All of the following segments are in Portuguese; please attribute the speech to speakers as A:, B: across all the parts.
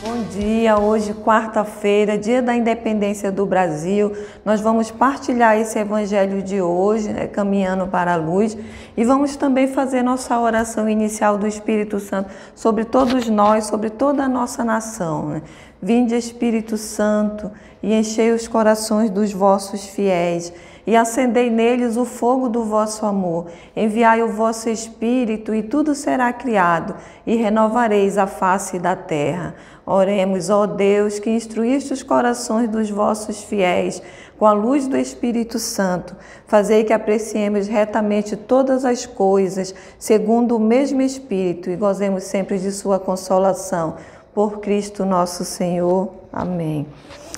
A: Bom dia, hoje quarta-feira, dia da independência do Brasil. Nós vamos partilhar esse evangelho de hoje, caminhando para a luz, e vamos também fazer nossa oração inicial do Espírito Santo sobre todos nós, sobre toda a nossa nação. Vinde, Espírito Santo, e enchei os corações dos vossos fiéis, e acendei neles o fogo do vosso amor. Enviai o vosso Espírito, e tudo será criado, e renovareis a face da terra. Oremos, ó Deus, que instruíste os corações dos vossos fiéis com a luz do Espírito Santo. Fazei que apreciemos retamente todas as coisas, segundo o mesmo Espírito, e gozemos sempre de sua consolação. Por Cristo nosso Senhor. Amém.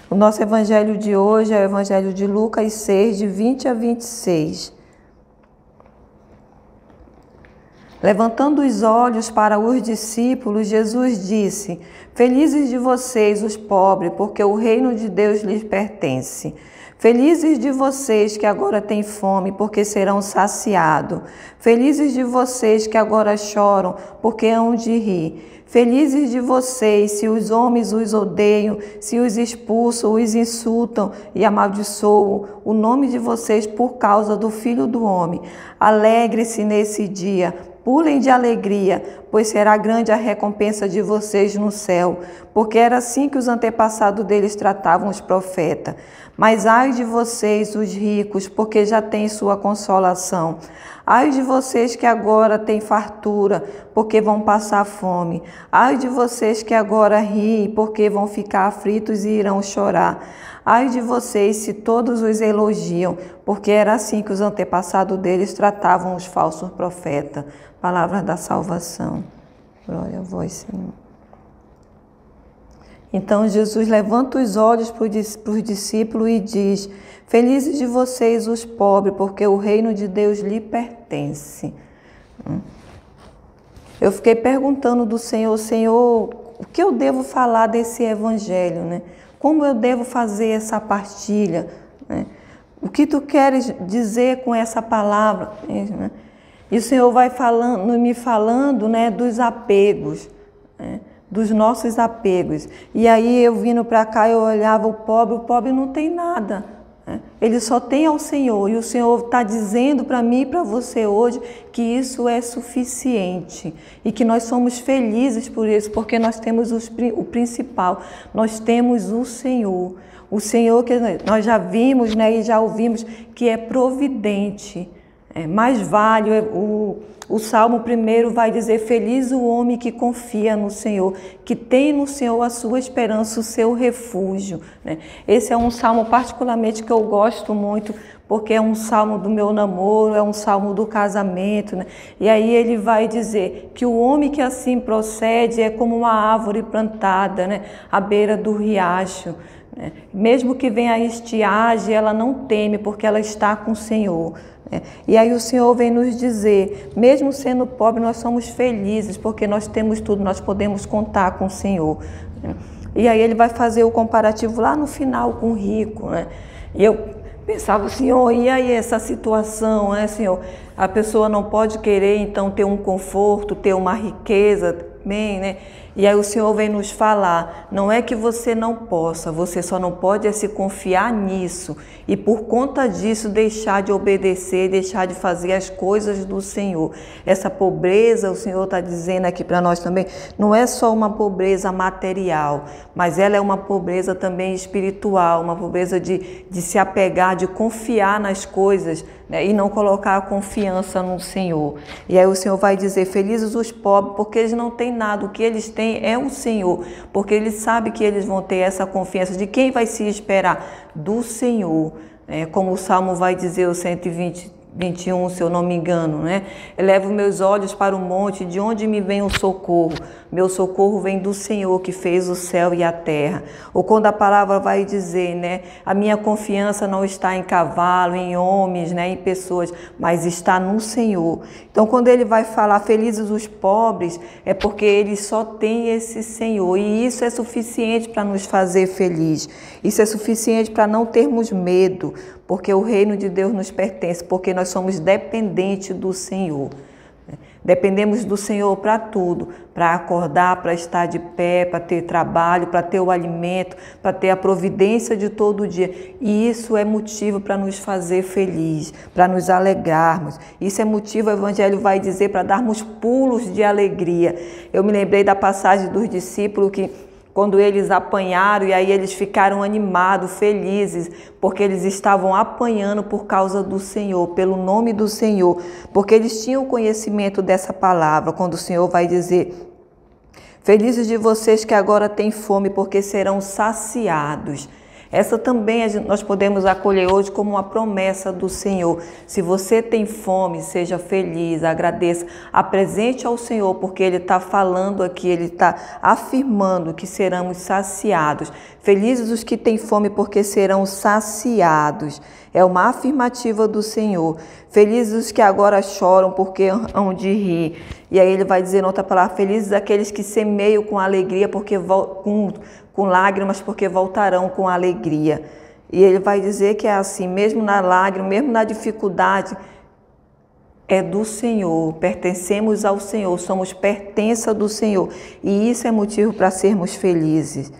A: O nosso evangelho de hoje é o evangelho de Lucas 6, de 20 a 26. Levantando os olhos para os discípulos, Jesus disse: Felizes de vocês, os pobres, porque o reino de Deus lhes pertence. Felizes de vocês que agora têm fome, porque serão saciados. Felizes de vocês que agora choram, porque hão de rir. Felizes de vocês se os homens os odeiam, se os expulsam, os insultam e amaldiçoam o nome de vocês por causa do Filho do Homem. Alegre-se nesse dia, pulem de alegria, pois será grande a recompensa de vocês no céu, porque era assim que os antepassados deles tratavam os profetas. Mas ai de vocês, os ricos, porque já têm sua consolação. Ai de vocês que agora têm fartura, porque vão passar fome. Ai de vocês que agora riem, porque vão ficar aflitos e irão chorar. Ai de vocês se todos os elogiam, porque era assim que os antepassados deles tratavam os falsos profetas. Palavra da salvação. Glória a vós, Senhor. Então Jesus levanta os olhos para os discípulos e diz: Felizes de vocês os pobres, porque o reino de Deus lhe pertence. Eu fiquei perguntando do Senhor: Senhor, o que eu devo falar desse evangelho, né? Como eu devo fazer essa partilha, né? O que tu queres dizer com essa palavra, né? E o Senhor vai me falando, né, dos apegos, né? Dos nossos apegos. E aí eu vindo para cá, eu olhava o pobre não tem nada, né? Ele só tem ao Senhor. E o Senhor está dizendo para mim e para você hoje que isso é suficiente. E que nós somos felizes por isso, porque nós temos o principal. Nós temos o Senhor. O Senhor que nós já vimos, né, e já ouvimos que é providente. Mais vale, o Salmo 1 vai dizer: feliz o homem que confia no Senhor, que tem no Senhor a sua esperança, o seu refúgio, né? Esse é um salmo particularmente que eu gosto muito, porque é um salmo do meu namoro, é um salmo do casamento, né? E aí ele vai dizer que o homem que assim procede é como uma árvore plantada, né, à beira do riacho. Mesmo que venha a estiagem, ela não teme, porque ela está com o Senhor. E aí o Senhor vem nos dizer, mesmo sendo pobre, nós somos felizes, porque nós temos tudo, nós podemos contar com o Senhor. E aí ele vai fazer o comparativo lá no final com o rico, né? E eu pensava: Senhor, e aí essa situação, né, Senhor? A pessoa não pode querer, então, ter um conforto, ter uma riqueza, bem, né? E aí o Senhor vem nos falar: não é que você não possa, você só não pode se confiar nisso e por conta disso deixar de obedecer, deixar de fazer as coisas do Senhor. Essa pobreza, o Senhor está dizendo aqui para nós também, não é só uma pobreza material, mas ela é uma pobreza também espiritual, uma pobreza de se apegar, de confiar nas coisas, né, e não colocar a confiança no Senhor. E aí o Senhor vai dizer: felizes os pobres, porque eles não têm nada, o que eles têm é o Senhor, porque eles sabem que eles vão ter essa confiança. De quem vai se esperar? Do Senhor. Como o Salmo vai dizer, o 121, se eu não me engano, né? Elevo meus olhos para o monte, de onde me vem o socorro? Meu socorro vem do Senhor, que fez o céu e a terra. Ou quando a palavra vai dizer, né, a minha confiança não está em cavalo, em homens, né, em pessoas, mas está no Senhor. Então, quando ele vai falar felizes os pobres, é porque ele só tem esse Senhor. E isso é suficiente para nos fazer felizes. Isso é suficiente para não termos medo, porque o reino de Deus nos pertence, porque nós somos dependentes do Senhor. Dependemos do Senhor para tudo, para acordar, para estar de pé, para ter trabalho, para ter o alimento, para ter a providência de todo dia. E isso é motivo para nos fazer felizes, para nos alegrarmos. Isso é motivo, o Evangelho vai dizer, para darmos pulos de alegria. Eu me lembrei da passagem dos discípulos que quando eles apanharam e aí eles ficaram animados, felizes, porque eles estavam apanhando por causa do Senhor, pelo nome do Senhor, porque eles tinham conhecimento dessa palavra, quando o Senhor vai dizer: felizes de vocês que agora têm fome, porque serão saciados. Essa também nós podemos acolher hoje como uma promessa do Senhor. Se você tem fome, seja feliz, agradeça, apresente ao Senhor, porque Ele está falando aqui, Ele está afirmando que seremos saciados. Felizes os que têm fome, porque serão saciados. É uma afirmativa do Senhor. Felizes os que agora choram, porque hão de rir. E aí Ele vai dizer em outra palavra: felizes aqueles que semeiam com alegria, porque com lágrimas, porque voltarão com alegria. E Ele vai dizer que é assim, mesmo na lágrima, mesmo na dificuldade, é do Senhor, pertencemos ao Senhor, somos pertença do Senhor. E isso é motivo para sermos felizes.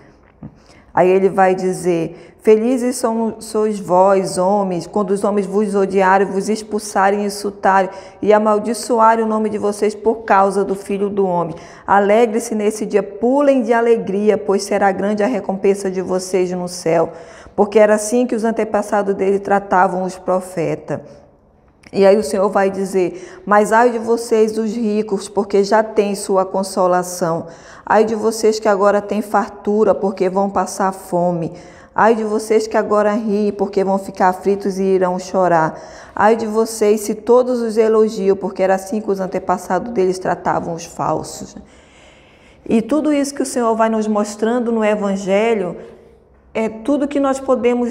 A: Aí Ele vai dizer: felizes sois vós, homens, quando os homens vos odiarem, vos expulsarem, insultarem e amaldiçoarem o nome de vocês por causa do Filho do Homem. Alegre-se nesse dia, pulem de alegria, pois será grande a recompensa de vocês no céu. Porque era assim que os antepassados dele tratavam os profetas. E aí o Senhor vai dizer: mas ai de vocês os ricos, porque já têm sua consolação. Ai de vocês que agora têm fartura, porque vão passar fome. Ai de vocês que agora riem, porque vão ficar aflitos e irão chorar. Ai de vocês se todos os elogiam, porque era assim que os antepassados deles tratavam os falsos. E tudo isso que o Senhor vai nos mostrando no Evangelho é tudo que nós podemos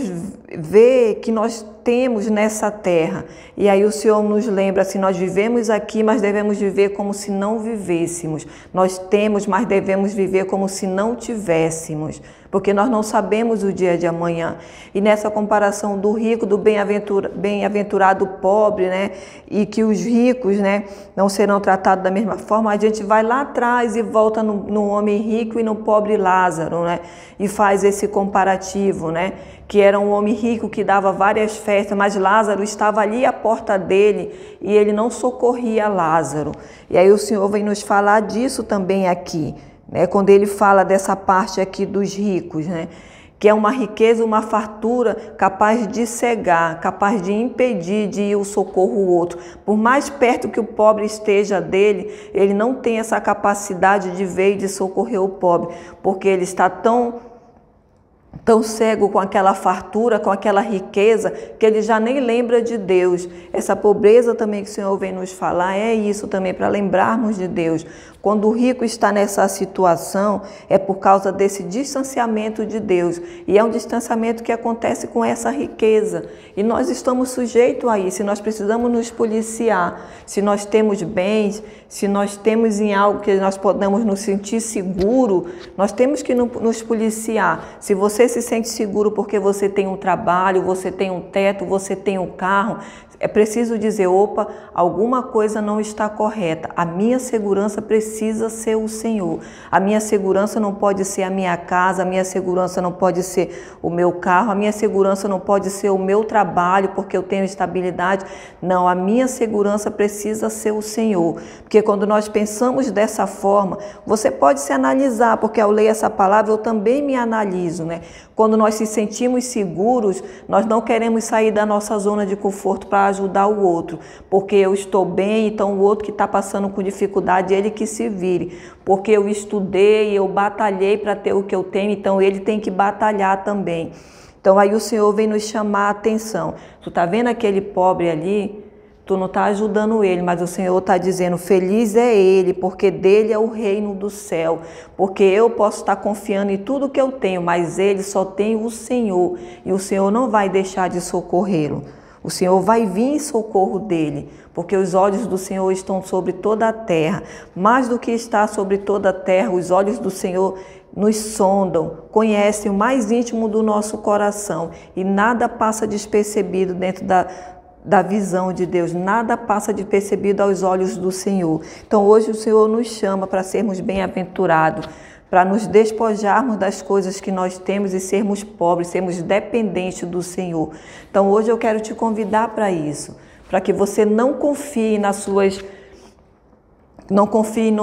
A: ver, que nós temos nessa terra. E aí o Senhor nos lembra assim: nós vivemos aqui, mas devemos viver como se não vivêssemos. Nós temos, mas devemos viver como se não tivéssemos, porque nós não sabemos o dia de amanhã. E nessa comparação do rico, do bem-aventurado pobre, né, e que os ricos, né, não serão tratados da mesma forma, a gente vai lá atrás e volta no homem rico e no pobre Lázaro, né, e faz esse comparativo, né, que era um homem rico que dava várias festas, mas Lázaro estava ali à porta dele e ele não socorria Lázaro. E aí o Senhor vem nos falar disso também aqui, né? Quando Ele fala dessa parte aqui dos ricos, né? Que é uma riqueza, uma fartura capaz de cegar, capaz de impedir de ir o socorro ao outro. Por mais perto que o pobre esteja dele, ele não tem essa capacidade de ver e de socorrer o pobre, porque ele está tão cego com aquela fartura, com aquela riqueza, que ele já nem lembra de Deus. Essa pobreza também que o Senhor vem nos falar é isso também, para lembrarmos de Deus. Quando o rico está nessa situação, é por causa desse distanciamento de Deus. E é um distanciamento que acontece com essa riqueza. E nós estamos sujeitos a isso. E nós precisamos nos policiar. Se nós temos bens, se nós temos em algo que nós podemos nos sentir seguro, nós temos que nos policiar. Se você se sente seguro porque você tem um trabalho, você tem um teto, você tem um carro, é preciso dizer: opa, alguma coisa não está correta. A minha segurança precisa ser o Senhor. A minha segurança não pode ser a minha casa, a minha segurança não pode ser o meu carro, a minha segurança não pode ser o meu trabalho porque eu tenho estabilidade. Não, a minha segurança precisa ser o Senhor. Porque quando nós pensamos dessa forma, você pode se analisar, porque ao ler essa palavra eu também me analiso, né? Quando nós se sentimos seguros, nós não queremos sair da nossa zona de conforto para ajudar o outro, porque eu estou bem, então o outro que está passando com dificuldade, ele que se vire, porque eu estudei, eu batalhei para ter o que eu tenho, então ele tem que batalhar também. Então aí o Senhor vem nos chamar a atenção. Tu está vendo aquele pobre ali? Tu não está ajudando ele, mas o Senhor está dizendo: feliz é ele, porque dele é o reino do céu. Porque eu posso estar confiando em tudo que eu tenho, mas ele só tem o Senhor. E o Senhor não vai deixar de socorrê-lo. O Senhor vai vir em socorro dele, porque os olhos do Senhor estão sobre toda a terra. Mais do que está sobre toda a terra, os olhos do Senhor nos sondam, conhecem o mais íntimo do nosso coração. E nada passa despercebido dentro da visão de Deus, nada passa de percebido aos olhos do Senhor. Então hoje o Senhor nos chama para sermos bem-aventurados, para nos despojarmos das coisas que nós temos e sermos pobres, sermos dependentes do Senhor. Então hoje eu quero te convidar para isso, para que você não confie nos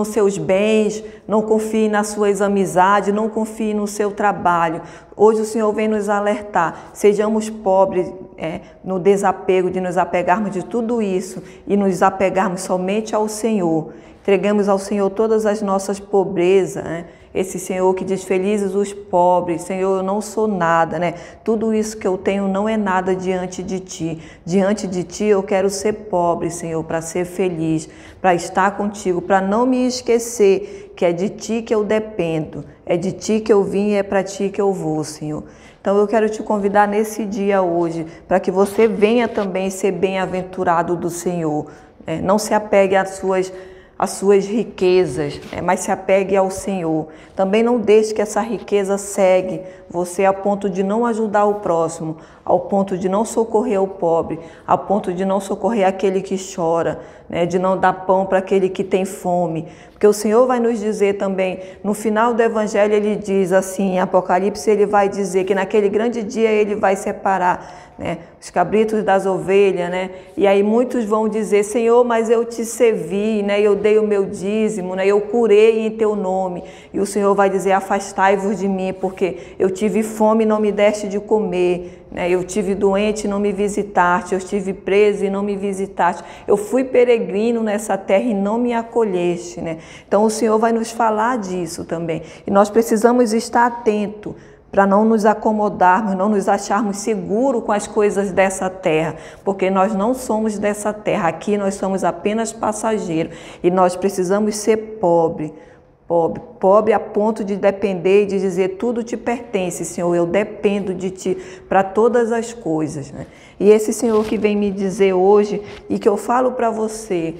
A: seus bens, não confie nas suas amizades, não confie no seu trabalho. Hoje o Senhor vem nos alertar, sejamos pobres no desapego, de nos apegarmos de tudo isso e nos apegarmos somente ao Senhor. Entregamos ao Senhor todas as nossas pobrezas, Esse Senhor que diz, felizes os pobres, Senhor, eu não sou nada, Tudo isso que eu tenho não é nada diante de Ti. Diante de Ti eu quero ser pobre, Senhor, para ser feliz, para estar contigo, para não me esquecer que é de Ti que eu dependo, é de Ti que eu vim e é para Ti que eu vou, Senhor. Então eu quero te convidar nesse dia hoje, para que você venha também ser bem-aventurado do Senhor. Não se apegue às suas riquezas, mas se apegue ao Senhor. Também não deixe que essa riqueza cegue você a ponto de não ajudar o próximo, ao ponto de não socorrer o pobre, ao ponto de não socorrer aquele que chora, de não dar pão para aquele que tem fome. Porque o Senhor vai nos dizer também, no final do Evangelho ele diz assim, em Apocalipse ele vai dizer que naquele grande dia ele vai separar os cabritos das ovelhas, E aí muitos vão dizer, Senhor, mas eu te servi, eu dei o meu dízimo, eu curei em teu nome. E o Senhor vai dizer, afastai-vos de mim, porque eu tive fome e não me deste de comer, Eu tive doente e não me visitaste, eu estive preso e não me visitaste, eu fui peregrino nessa terra e não me acolheste, Então o Senhor vai nos falar disso também. E nós precisamos estar atentos, para não nos acomodarmos, não nos acharmos seguros com as coisas dessa terra, porque nós não somos dessa terra, aqui nós somos apenas passageiros e nós precisamos ser pobre a ponto de depender e de dizer tudo te pertence, Senhor, eu dependo de Ti para todas as coisas. E esse Senhor que vem me dizer hoje e que eu falo para você,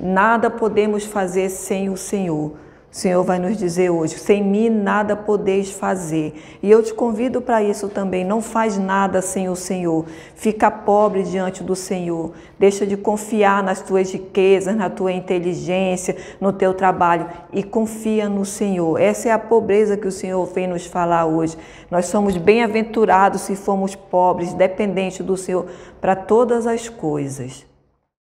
A: nada podemos fazer sem o Senhor. O Senhor vai nos dizer hoje, sem mim nada podeis fazer. E eu te convido para isso também, não faz nada sem o Senhor. Fica pobre diante do Senhor. Deixa de confiar nas tuas riquezas, na tua inteligência, no teu trabalho e confia no Senhor. Essa é a pobreza que o Senhor vem nos falar hoje. Nós somos bem-aventurados se formos pobres, dependentes do Senhor para todas as coisas.